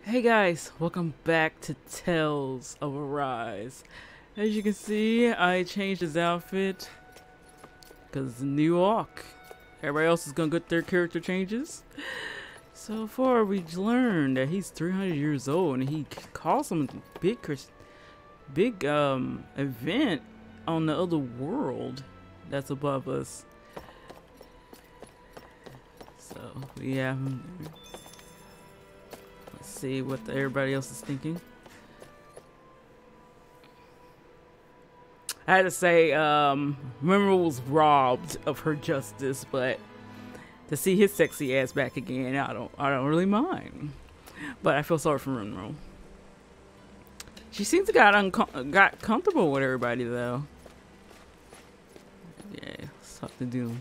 Hey guys, welcome back to Tales of Arise. As you can see, I changed his outfit because new arc. Everybody else is gonna get their character changes. So far, we learned that he's 300 years old and he caused some big event on the other world that's above us. So we have him there. Let's see what everybody else is thinking. I had to say, Remember was robbed of her justice, but to see his sexy ass back again, I don't really mind. But I feel sorry for Rena. She seems to got comfortable with everybody though. Yeah, let's talk to Doom.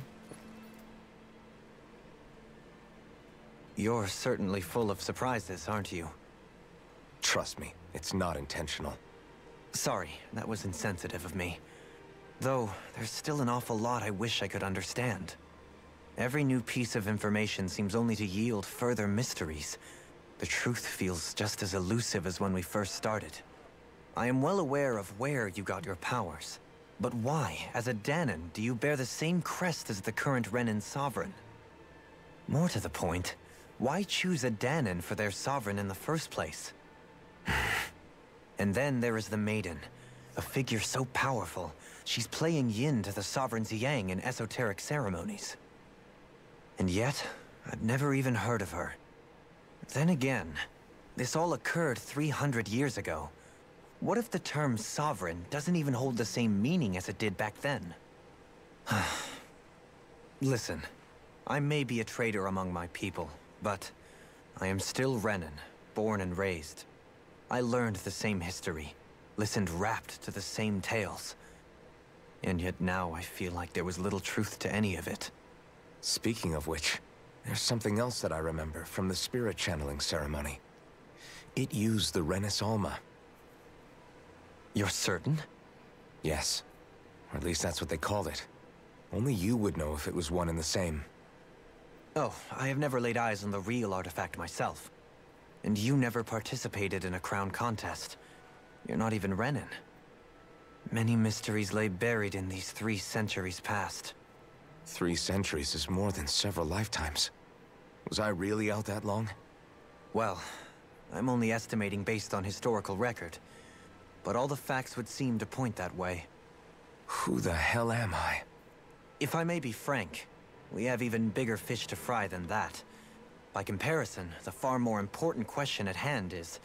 You're certainly full of surprises, aren't you? Trust me, it's not intentional. Sorry, that was insensitive of me. Though, there's still an awful lot I wish I could understand. Every new piece of information seems only to yield further mysteries. The truth feels just as elusive as when we first started. I am well aware of where you got your powers. But why, as a Dahnan, do you bear the same crest as the current Renan sovereign? More to the point, why choose a Dahnan for their sovereign in the first place? And then there is the Maiden, a figure so powerful, she's playing yin to the sovereign's yang in esoteric ceremonies. And yet, I've never even heard of her. Then again, this all occurred 300 years ago. What if the term sovereign doesn't even hold the same meaning as it did back then? Listen, I may be a traitor among my people, but I am still Renan, born and raised. I learned the same history, listened rapt to the same tales. And yet now I feel like there was little truth to any of it. Speaking of which, there's something else that I remember from the spirit channeling ceremony. It used the Renis Alma. You're certain? Yes. Or at least that's what they called it. Only you would know if it was one and the same. Oh, I have never laid eyes on the real artifact myself. And you never participated in a crown contest. You're not even Renan. Many mysteries lay buried in these 3 centuries past. 3 centuries is more than several lifetimes. Was I really out that long? Well, I'm only estimating based on historical record. But all the facts would seem to point that way. Who the hell am I? If I may be frank, we have even bigger fish to fry than that. By comparison, the far more important question at hand is,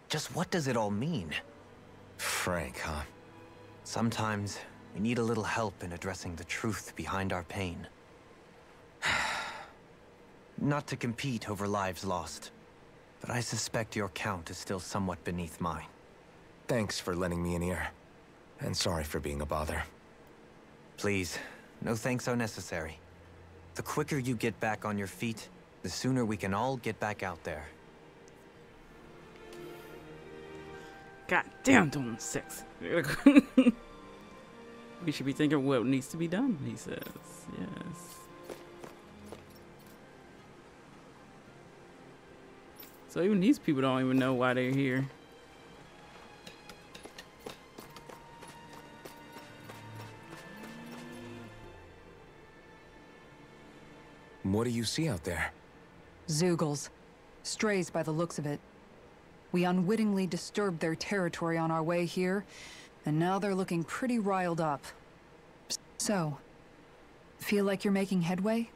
just what does it all mean? Frank, huh? Sometimes, we need a little help in addressing the truth behind our pain. Not to compete over lives lost, but I suspect your count is still somewhat beneath mine. Thanks for lending me an ear. And sorry for being a bother. Please, no thanks are necessary. The quicker you get back on your feet, the sooner we can all get back out there. God damn, doing 6. We should be thinking what needs to be done, he says. Yes. So even these people don't even know why they're here. What do you see out there? Zeugles. Strays by the looks of it. We unwittingly disturbed their territory on our way here, and now they're looking pretty riled up. So, feel like you're making headway?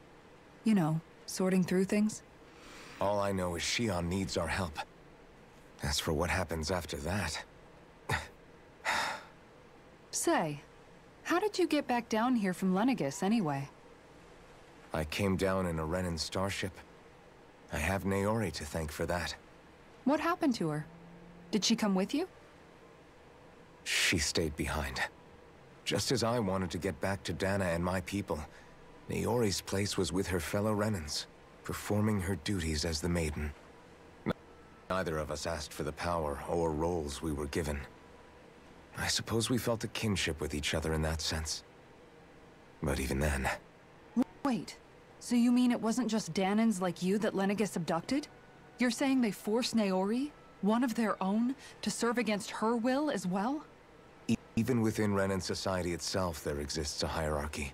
You know, sorting through things? All I know is Shionne needs our help. As for what happens after that... Say, how did you get back down here from Lenegis anyway? I came down in a Renan starship. I have Naori to thank for that. What happened to her? Did she come with you? She stayed behind. Just as I wanted to get back to Dahna and my people, Naori's place was with her fellow Renans, performing her duties as the Maiden. Neither of us asked for the power or roles we were given. I suppose we felt a kinship with each other in that sense. But even then... Wait, So you mean it wasn't just Dahnans like you that Lenegis abducted? You're saying they forced Naori, one of their own, to serve against her will as well? Even within Renan society itself, there exists a hierarchy.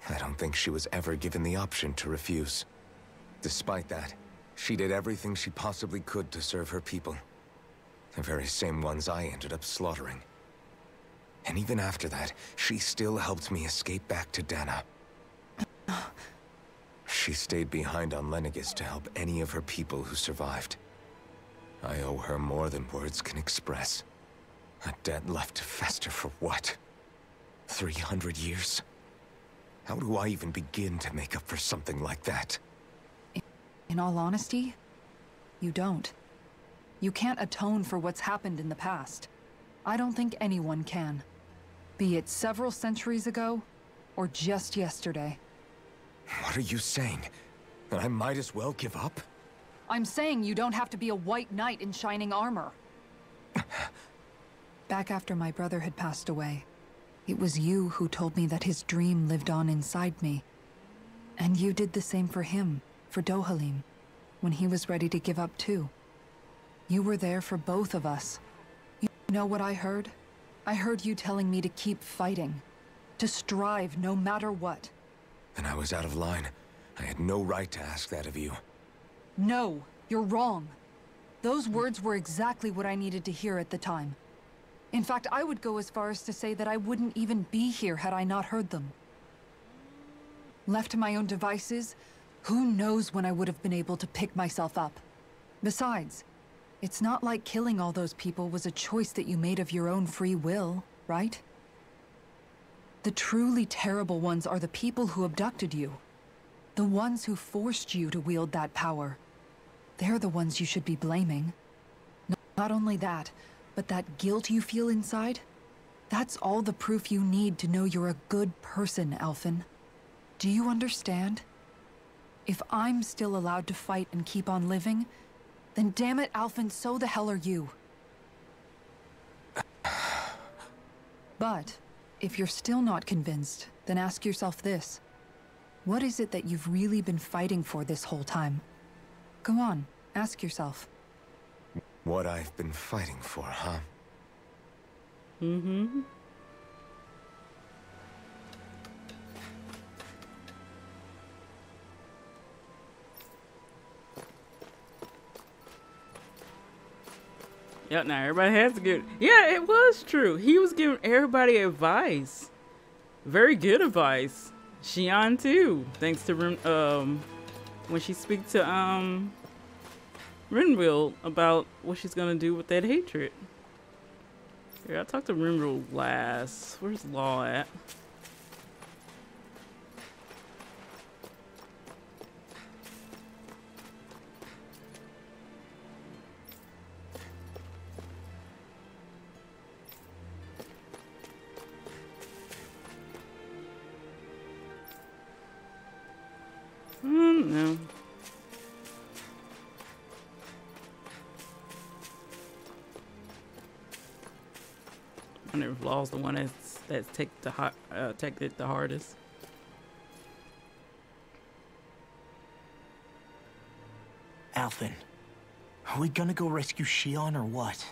I don't think she was ever given the option to refuse. Despite that, she did everything she possibly could to serve her people. The very same ones I ended up slaughtering. And even after that, she still helped me escape back to Dahna. She stayed behind on Lenegis to help any of her people who survived. I owe her more than words can express. A debt left to fester for what? 300 years? How do I even begin to make up for something like that? In all honesty, you don't. You can't atone for what's happened in the past. I don't think anyone can. Be it several centuries ago, or just yesterday. What are you saying? That I might as well give up? I'm saying you don't have to be a white knight in shining armor. Back after my brother had passed away, it was you who told me that his dream lived on inside me. And you did the same for him, for Dohalim, when he was ready to give up too. You were there for both of us. You know what I heard? I heard you telling me to keep fighting. To strive no matter what. Then I was out of line. I had no right to ask that of you. No, you're wrong. Those words were exactly what I needed to hear at the time. In fact, I would go as far as to say that I wouldn't even be here had I not heard them. Left to my own devices, who knows when I would have been able to pick myself up. Besides, it's not like killing all those people was a choice that you made of your own free will, right? The truly terrible ones are the people who abducted you. The ones who forced you to wield that power. They're the ones you should be blaming. Not only that, but that guilt you feel inside, that's all the proof you need to know you're a good person, Alphen. Do you understand? If I'm still allowed to fight and keep on living, then damn it, Alphen, so the hell are you. But, if you're still not convinced, then ask yourself this. What is it that you've really been fighting for this whole time? Go on, ask yourself. What I've been fighting for, huh? Mm-hmm. Yep, now everybody has to give. Yeah, it was true. He was giving everybody advice. Very good advice. Shionne too. Thanks to when she speaks to Rinwell about what she's gonna do with that hatred. Here, I talked to Rinwell last. Where's Law at? No. I wonder if Law's the one that's take it the hardest. Alphen, are we gonna go rescue Shionne or what?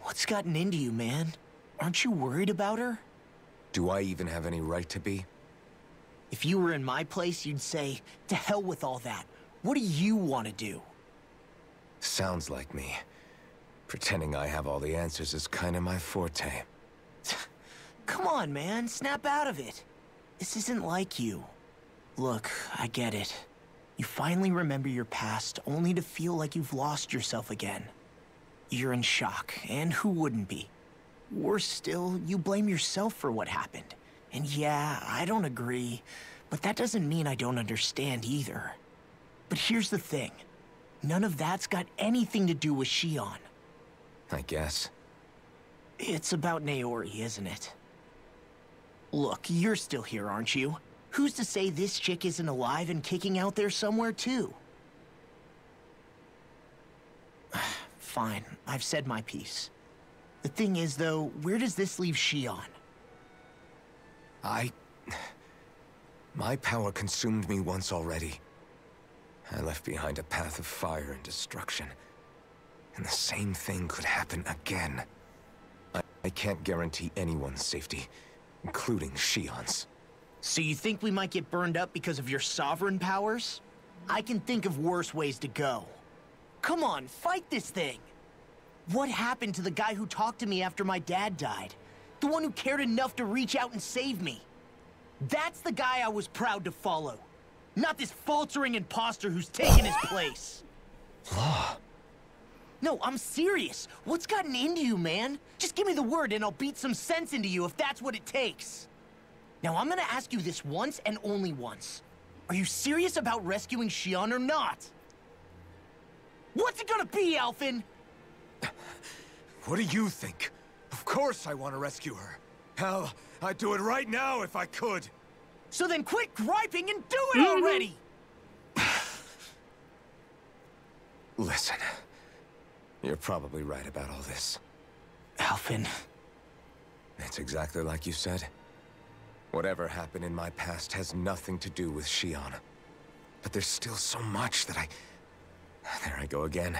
What's gotten into you, man? Aren't you worried about her? Do I even have any right to be? If you were in my place, you'd say, to hell with all that. What do you want to do? Sounds like me. Pretending I have all the answers is kinda my forte. Come on, man. Snap out of it. This isn't like you. Look, I get it. You finally remember your past, only to feel like you've lost yourself again. You're in shock, and who wouldn't be? Worse still, you blame yourself for what happened. And yeah, I don't agree, but that doesn't mean I don't understand either. But here's the thing. None of that's got anything to do with Shionne. I guess. It's about Naori, isn't it? Look, you're still here, aren't you? Who's to say this chick isn't alive and kicking out there somewhere, too? Fine, I've said my piece. The thing is, though, where does this leave Shionne? My power consumed me once already. I left behind a path of fire and destruction. And the same thing could happen again. I can't guarantee anyone's safety, including Shionne's. So you think we might get burned up because of your sovereign powers? I can think of worse ways to go. Come on, fight this thing! What happened to the guy who talked to me after my dad died? The one who cared enough to reach out and save me? That's the guy I was proud to follow. Not this faltering imposter who's taken his place. Law. No, I'm serious. What's gotten into you, man? Just give me the word and I'll beat some sense into you if that's what it takes. Now, I'm gonna ask you this once and only once. Are you serious about rescuing Shionne or not? What's it gonna be, Alphen? What do you think? Of course I want to rescue her. Hell, I'd do it right now if I could. So then quit griping and do it already! Listen, you're probably right about all this. Alphen. It's exactly like you said. Whatever happened in my past has nothing to do with Shionne. But there's still so much that There I go again.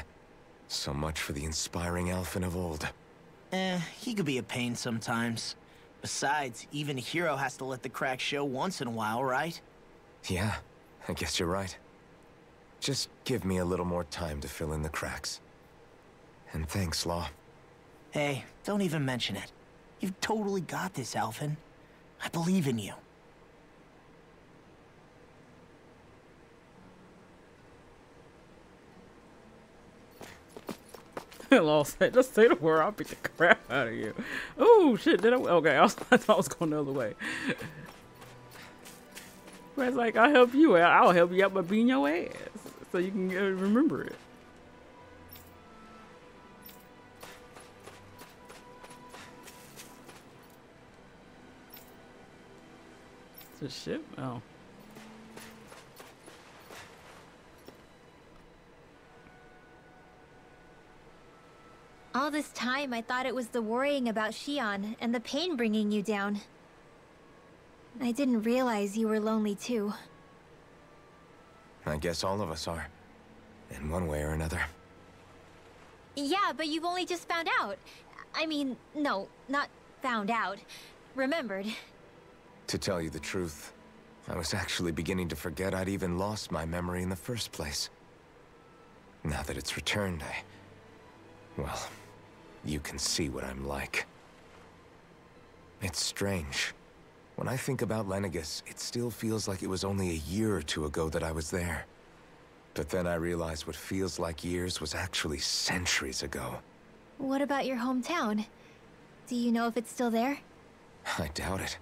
So much for the inspiring Alphen of old. He could be a pain sometimes. Besides, even a hero has to let the cracks show once in a while, right? Yeah, I guess you're right. Just give me a little more time to fill in the cracks. And thanks, Law. Hey, don't even mention it. You've totally got this, Alphen. I believe in you. Law said, just say the word, I'll beat the crap out of you. Oh shit, did I? Okay, I thought I was going the other way. But it's like, I'll help you out. I'll help you out by beating your ass. So you can remember it. It's a ship? Oh. All this time, I thought it was the worrying about Shionne and the pain bringing you down. I didn't realize you were lonely too. I guess all of us are. In one way or another. Yeah, but you've only just found out. I mean, no, not found out. Remembered. To tell you the truth, I was actually beginning to forget I'd even lost my memory in the first place. Now that it's returned, well, you can see what I'm like. It's strange. When I think about Lenegis, it still feels like it was only a year or two ago that I was there. But then I realized what feels like years was actually centuries ago. What about your hometown? Do you know if it's still there? I doubt it.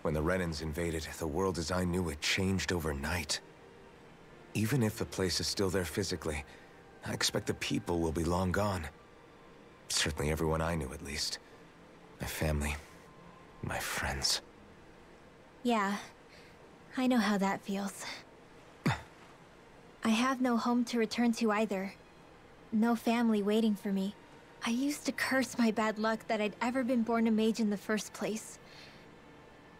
When the Renans invaded, the world as I knew it changed overnight. Even if the place is still there physically, I expect the people will be long gone. Certainly everyone I knew, at least. My family, my friends. Yeah, I know how that feels. I have no home to return to either. No family waiting for me. I used to curse my bad luck that I'd ever been born a mage in the first place.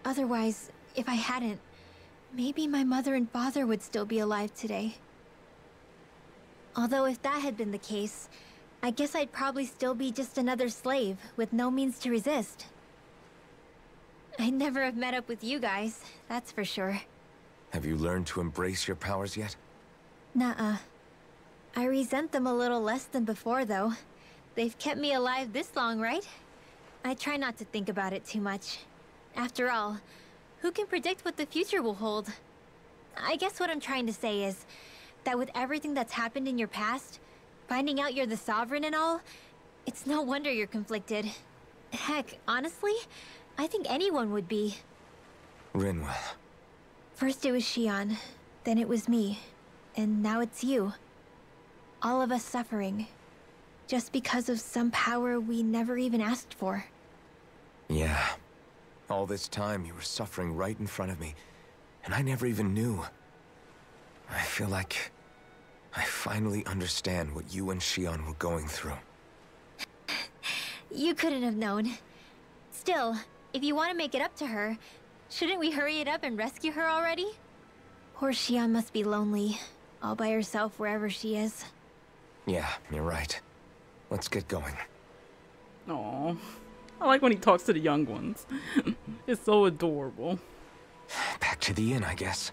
Otherwise, if I hadn't, maybe my mother and father would still be alive today. Although if that had been the case, I guess I'd probably still be just another slave with no means to resist. I'd never have met up with you guys, that's for sure. Have you learned to embrace your powers yet? Nuh-uh. I resent them a little less than before, though. They've kept me alive this long, right? I try not to think about it too much. After all, who can predict what the future will hold? I guess what I'm trying to say is that with everything that's happened in your past, finding out you're the Sovereign and all, it's no wonder you're conflicted. Heck, honestly, I think anyone would be. Rinwell. First it was Shionne, then it was me, and now it's you. All of us suffering, just because of some power we never even asked for. Yeah. All this time you were suffering right in front of me, and I never even knew. I feel like I finally understand what you and Shionne were going through. You couldn't have known. Still, if you want to make it up to her, Shouldn't we hurry it up and rescue her already? Poor Shionne must be lonely, all by herself wherever she is. Yeah, you're right. Let's get going. Aww. I like when he talks to the young ones. It's so adorable. Back to the inn, I guess.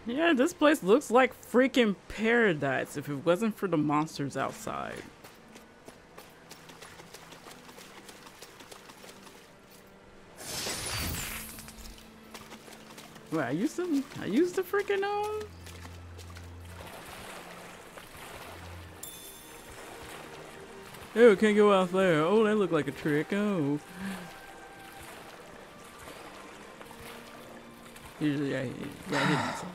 Yeah, this place looks like freaking paradise if it wasn't for the monsters outside. Wait, I used to freaking Oh, can't go out there. Oh, that looked like a trick. Oh. Usually I got hit.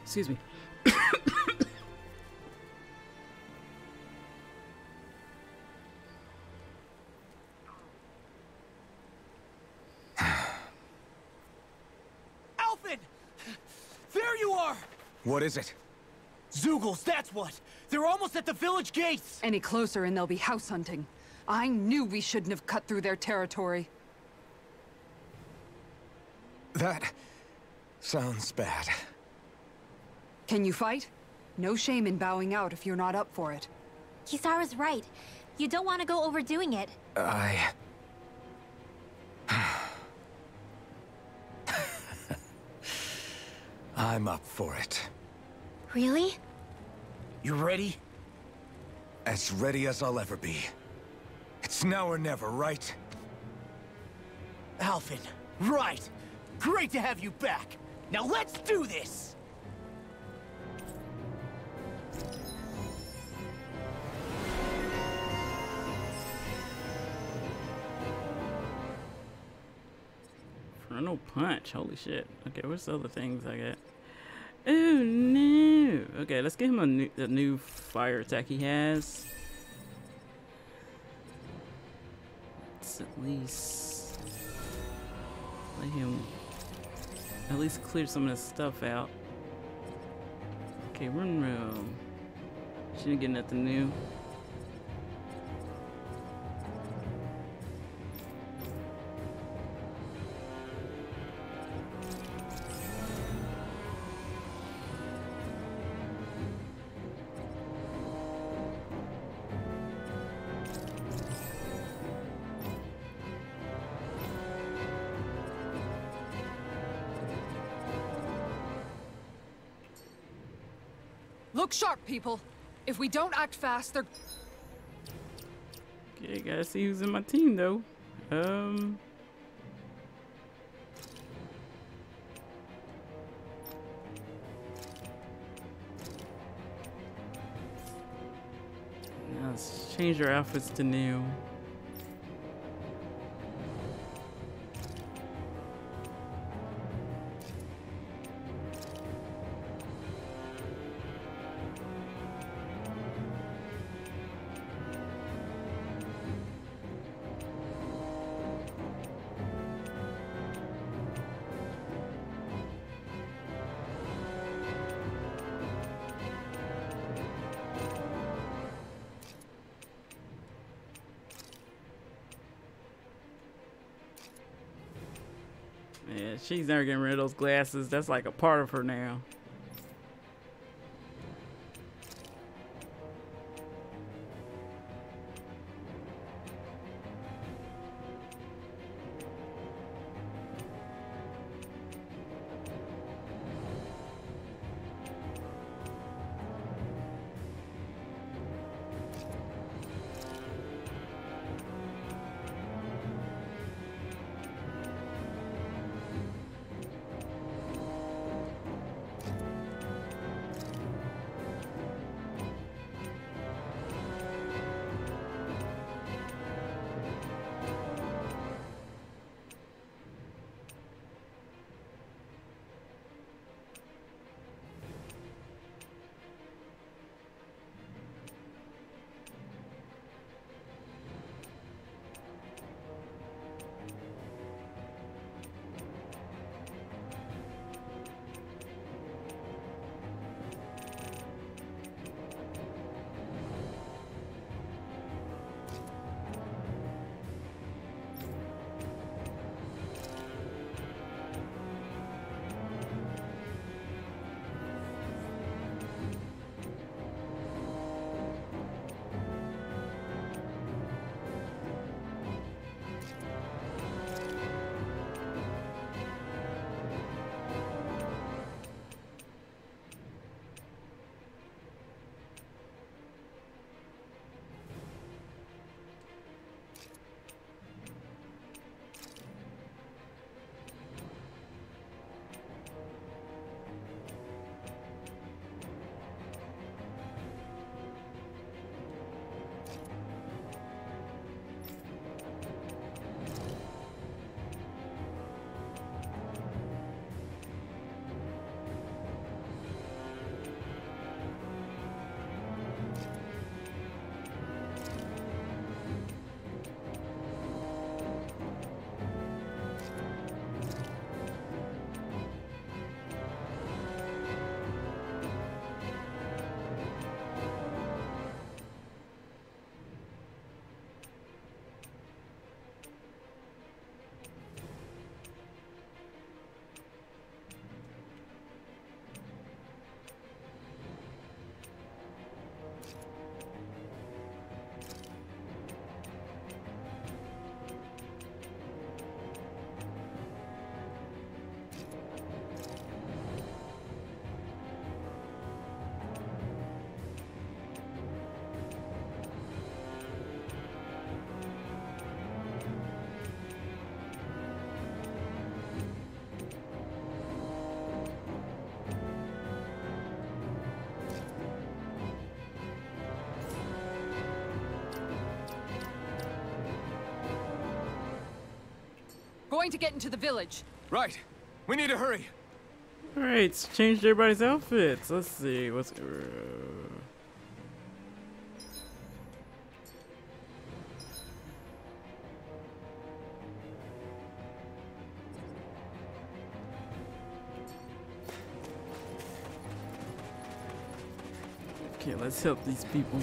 Excuse me. Alphen! There you are! What is it? Zeugles, that's what! They're almost at the village gates! Any closer and they'll be house hunting. I knew we shouldn't have cut through their territory. That sounds bad. Can you fight? No shame in bowing out if you're not up for it. Kisara's right. You don't want to go overdoing it. I'm up for it. Really? You ready? As ready as I'll ever be. It's now or never, right? Alphen, right! Great to have you back! Now let's do this! Frontal punch. Holy shit. Okay, what's the other things I got? Oh no. Okay, let's give him a new fire attack he has. Let's at least let him at least clear some of this stuff out. Okay, run room. She didn't get nothing new. Look sharp, people. If we don't act fast, they're... Okay, gotta see who's in my team though. Now let's change our outfits to new. Yeah, she's never getting rid of those glasses. That's like a part of her now. going to get into the village. Right. We need to hurry. Alright, it's changed everybody's outfits. Let's see. What's. Okay, let's help these people.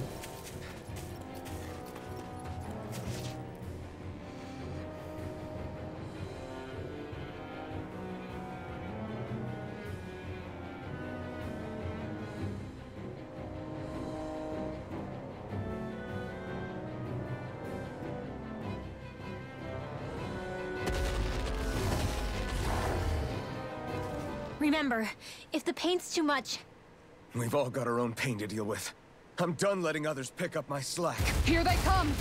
Remember, if the pain's too much, We've all got our own pain to deal with. I'm done letting others pick up my slack. Here they come!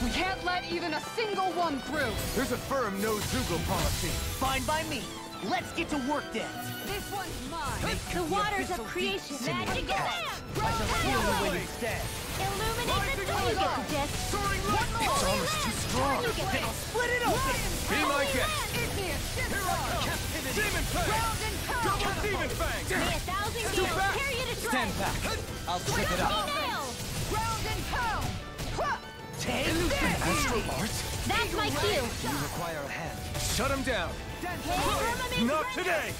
We can't let even a single one through! There's a firm no-Zoogle policy. Fine by me. Let's get to work then. This one's mine! the waters of creation magic Instead. illuminate the you get the gist. It's almost too strong. Split it open. Be my guest. Here I come! Demon Fang! Round and pound! Demon Fang! May a thousand gales carry you to Stand back. I'll trip it up. Round and pound! Take Astral art? That's my cue. You require a hand. Shut him down. Not today.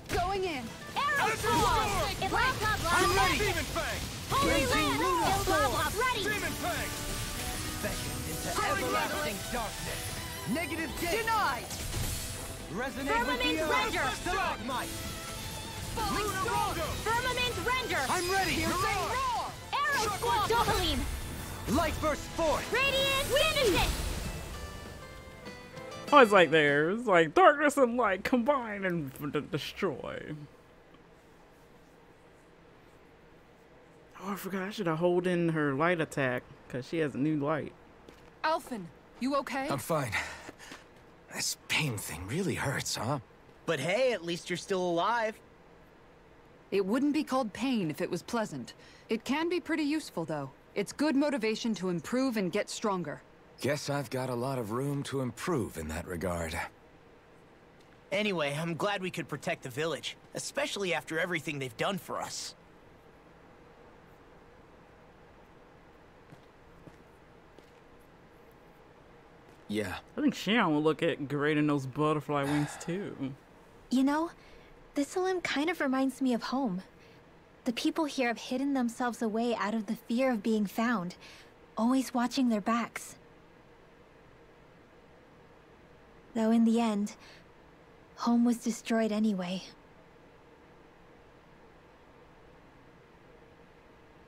Going in! Arrow storm! If I'm ready. Demon Fang! Holy land! Ilbaba, ready! Demon Fang! beckoned into everlasting darkness. Negative death. Denied! Resonate with Firmament the render! Stalagmite. Falling storm! Firmament render! I'm ready. Piercing Roar. roar! Arrow storm! Dopaline! Light burst forth. Radiant finish it! Oh, it's like there. It's like darkness and light combine and destroy. Oh, I forgot. I should have hold in her light attack because she has a new light. Alphen, you okay? I'm fine. This pain thing really hurts, huh? But hey, at least you're still alive. It wouldn't be called pain if it was pleasant. It can be pretty useful, though. It's good motivation to improve and get stronger. Guess I've got a lot of room to improve in that regard. Anyway, I'm glad we could protect the village, especially after everything they've done for us. Yeah. I think Shionne will look at great in those butterfly wings too. You know, this limb kind of reminds me of home. The people here have hidden themselves away out of the fear of being found, always watching their backs. Though in the end, home was destroyed anyway.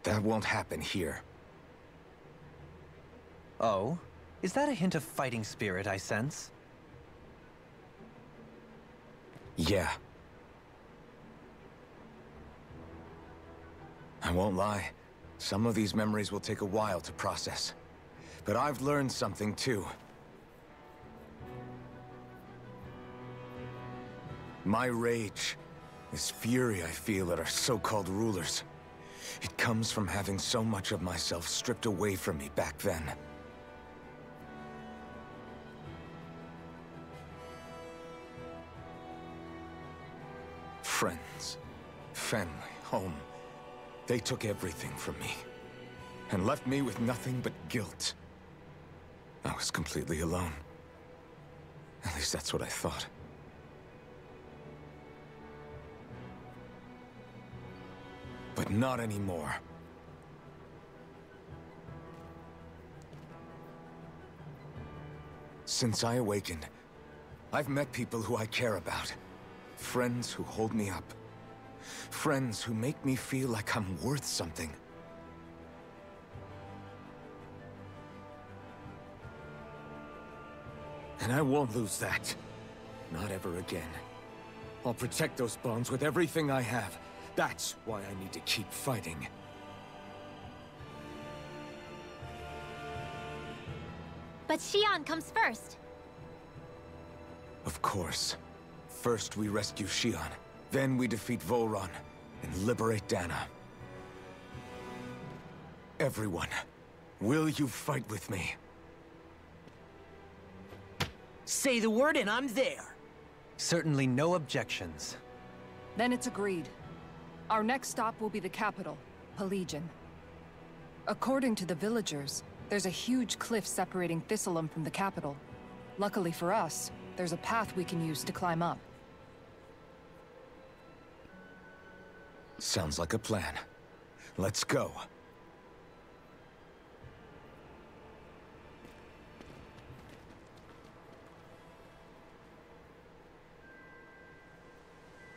That won't happen here. Oh? Is that a hint of fighting spirit I sense? Yeah. I won't lie. Some of these memories will take a while to process. But I've learned something too. My rage, this fury I feel at our so-called rulers, it comes from having so much of myself stripped away from me back then. Friends, family, home. They took everything from me, and left me with nothing but guilt. I was completely alone. At least that's what I thought. But not anymore. Since I awakened, I've met people who I care about. Friends who hold me up. Friends who make me feel like I'm worth something. And I won't lose that. Not ever again. I'll protect those bonds with everything I have. That's why I need to keep fighting. But Shionne comes first. Of course. First we rescue Shionne, then we defeat Volron, and liberate Dahna. Everyone, Will you fight with me? Say the word and I'm there. Certainly no objections. Then it's agreed. Our next stop will be the capital, Pillaging. According to the villagers, there's a huge cliff separating Thistleum from the capital. Luckily for us, there's a path we can use to climb up. Sounds like a plan. Let's go.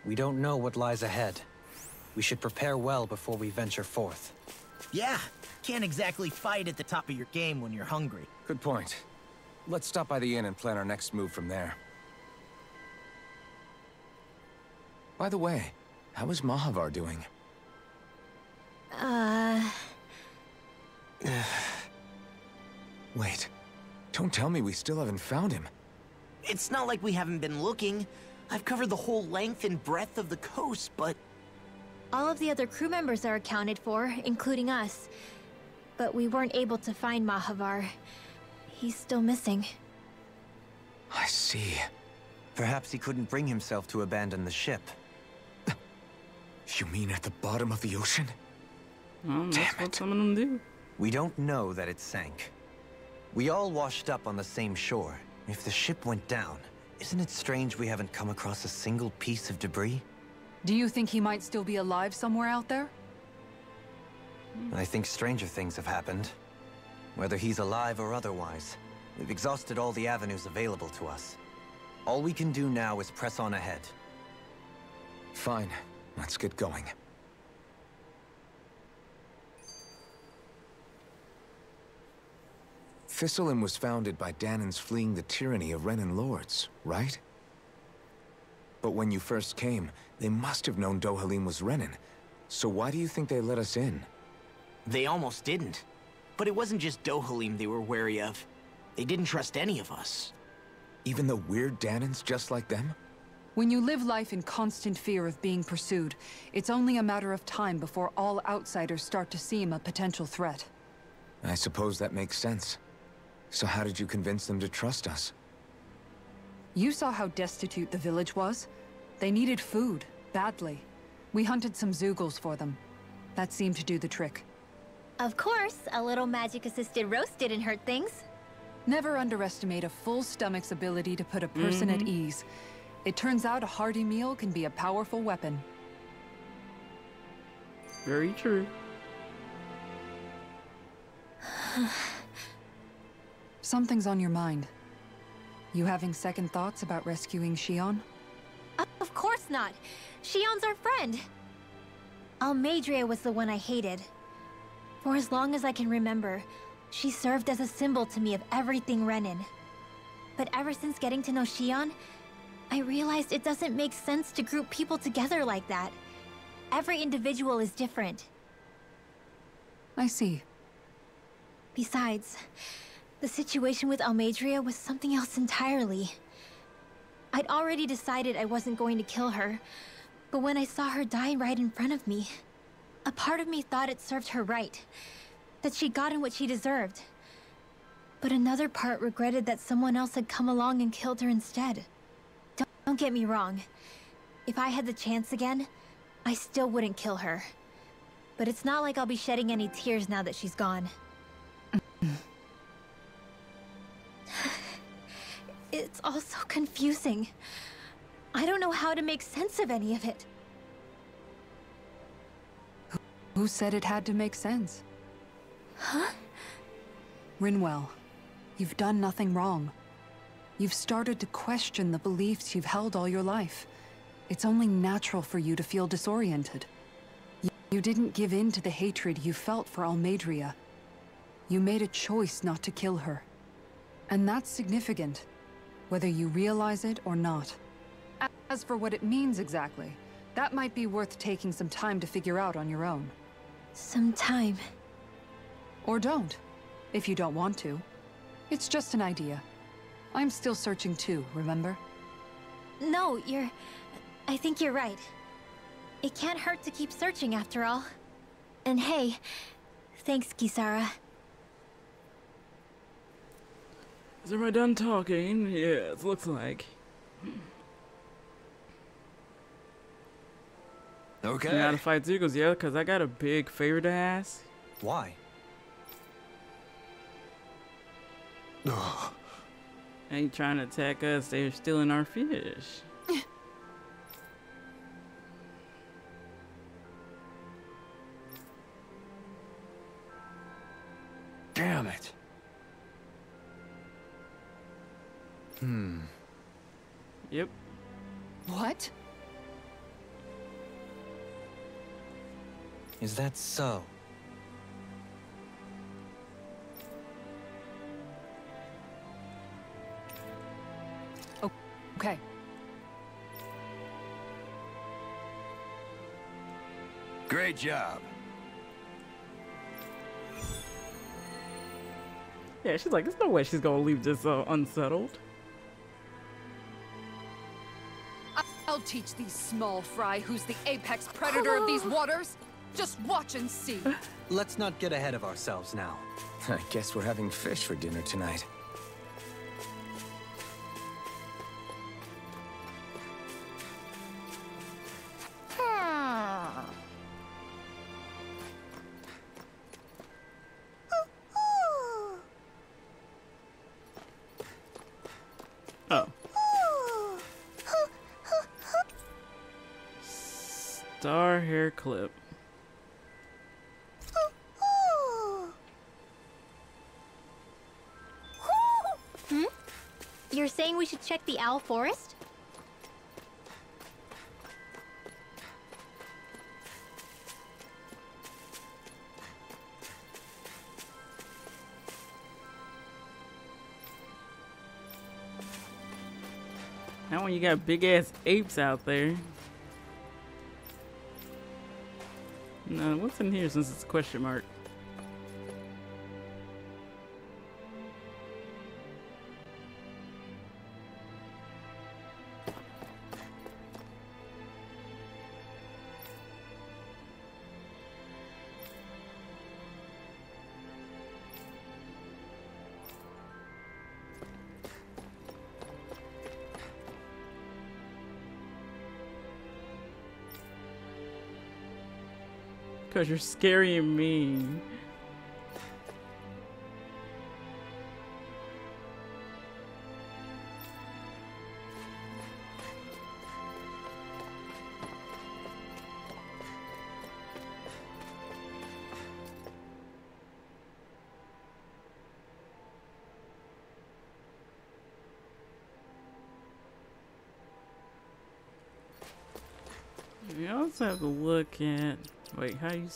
We don't know what lies ahead. We should prepare well before we venture forth. Yeah, can't exactly fight at the top of your game when you're hungry. Good point. Let's stop by the inn and plan our next move from there. By the way, how is Mahavar doing? Wait. Don't tell me we still haven't found him. It's not like we haven't been looking. I've covered the whole length and breadth of the coast, but... All of the other crew members are accounted for, including us. But we weren't able to find Mahavar. He's still missing. I see. Perhaps he couldn't bring himself to abandon the ship. You mean at the bottom of the ocean? Well, that's what some of them do. We don't know that it sank. We all washed up on the same shore. If the ship went down, isn't it strange we haven't come across a single piece of debris? Do you think he might still be alive somewhere out there? I think stranger things have happened. Whether he's alive or otherwise, we've exhausted all the avenues available to us. All we can do now is press on ahead. Fine. Let's get going. Thistleum was founded by Dahnans fleeing the tyranny of Renan lords, right? But when you first came, they must have known Dohalim was Renan. So why do you think they let us in? They almost didn't. But it wasn't just Dohalim they were wary of. They didn't trust any of us. Even the weird Dahnans just like them? When you live life in constant fear of being pursued, it's only a matter of time before all outsiders start to seem a potential threat. I suppose that makes sense. So how did you convince them to trust us? You saw how destitute the village was. They needed food, badly. We hunted some Zeugles for them. That seemed to do the trick. Of course, a little magic-assisted roast didn't hurt things. Never underestimate a full stomach's ability to put a person at ease. It turns out a hearty meal can be a powerful weapon. Very true. Something's on your mind. You having second thoughts about rescuing Shionne? Of course not. Shionne's our friend. Almeidrea was the one I hated. For as long as I can remember, she served as a symbol to me of everything Renan. But ever since getting to know Shionne, I realized it doesn't make sense to group people together like that. Every individual is different. I see. Besides, the situation with Almeidrea was something else entirely. I'd already decided I wasn't going to kill her, but when I saw her die right in front of me, a part of me thought it served her right, that she'd gotten what she deserved. But another part regretted that someone else had come along and killed her instead. Don't get me wrong. If I had the chance again, I still wouldn't kill her. But it's not like I'll be shedding any tears now that she's gone. It's all so confusing. I don't know how to make sense of any of it. Who said it had to make sense? Huh? Rinwell, you've done nothing wrong. You've started to question the beliefs you've held all your life. It's only natural for you to feel disoriented. You didn't give in to the hatred you felt for Almeidrea. You made a choice not to kill her. And that's significant, whether you realize it or not. As for what it means exactly, that might be worth taking some time to figure out on your own. Some time. Or don't, if you don't want to. It's just an idea. I'm still searching too, remember? No, I think you're right. It can't hurt to keep searching after all. And hey, thanks, Kisara. Is everybody done talking? Yeah, it looks like. Okay. You gotta fight Eagles, yeah, because I got a big favor to ask. Why? Ain't trying to attack us, they're stealing our fish. Damn it. Yep. What? Is that so? Okay. Great job. Yeah, she's like, there's no way she's gonna leave this unsettled. I'll teach these small fry who's the apex predator of these waters. Just watch and see. Let's not get ahead of ourselves now. I guess we're having fish for dinner tonight. Oh. Star hair clip. You're saying we should check the owl forest? Now when you got big ass apes out there. No, what's in here since it's a question mark? Because you're scary and mean. We also have to look at... Wait, how do you...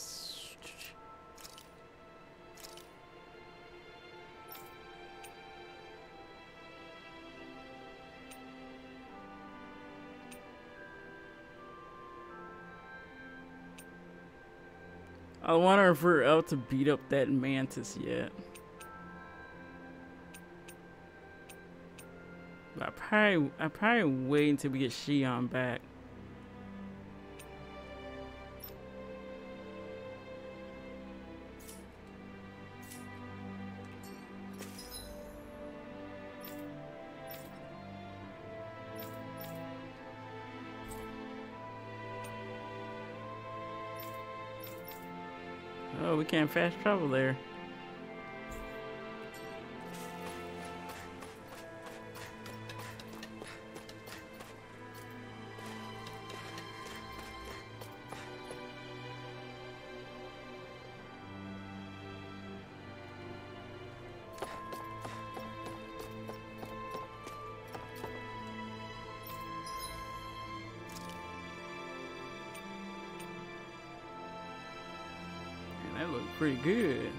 I wonder if we're out to beat up that mantis yet. But I probably wait until we get Shionne back. Oh, we can't fast travel there. That looked pretty good.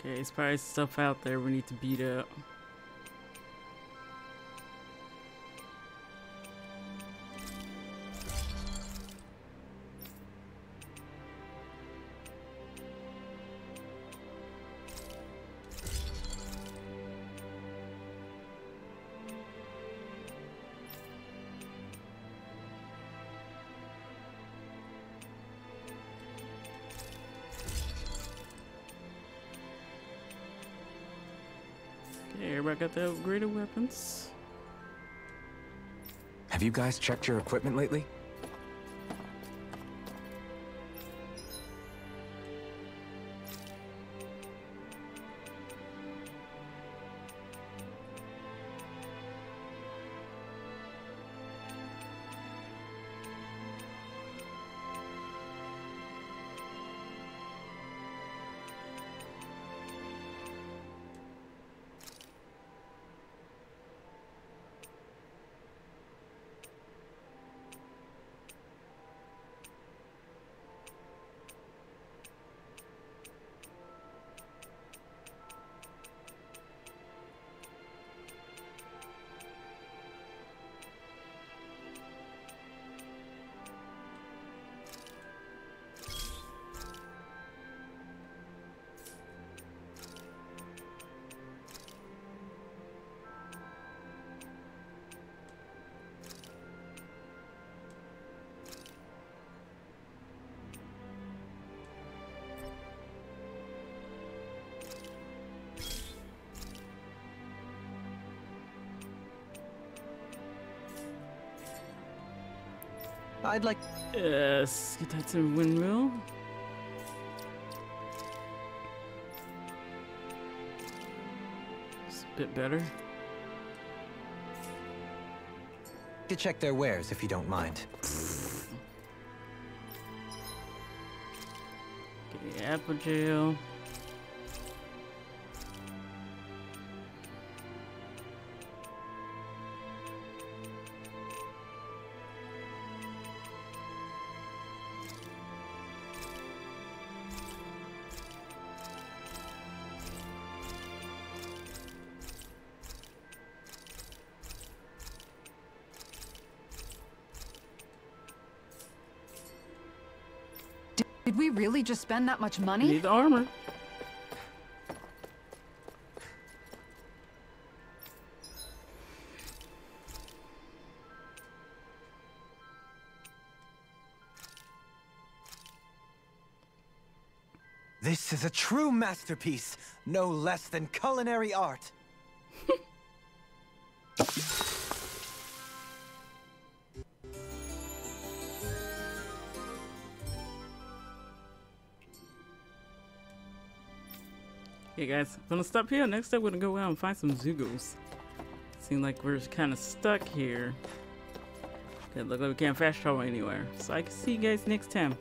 Okay, there's probably stuff out there we need to beat up. Remember, I got the upgraded weapons. Have you guys checked your equipment lately? I'd like... Yes, get that to the windmill. It's a bit better. to check their wares if you don't mind. Get the apple gel. Did we really just spend that much money? Need the armor. This is a true masterpiece, no less than culinary art. Hey guys, I'm gonna stop here. Next up, we're gonna go out and find some Zugos. Seems like we're kind of stuck here. It looks like we can't fast travel anywhere. So I can see you guys next time.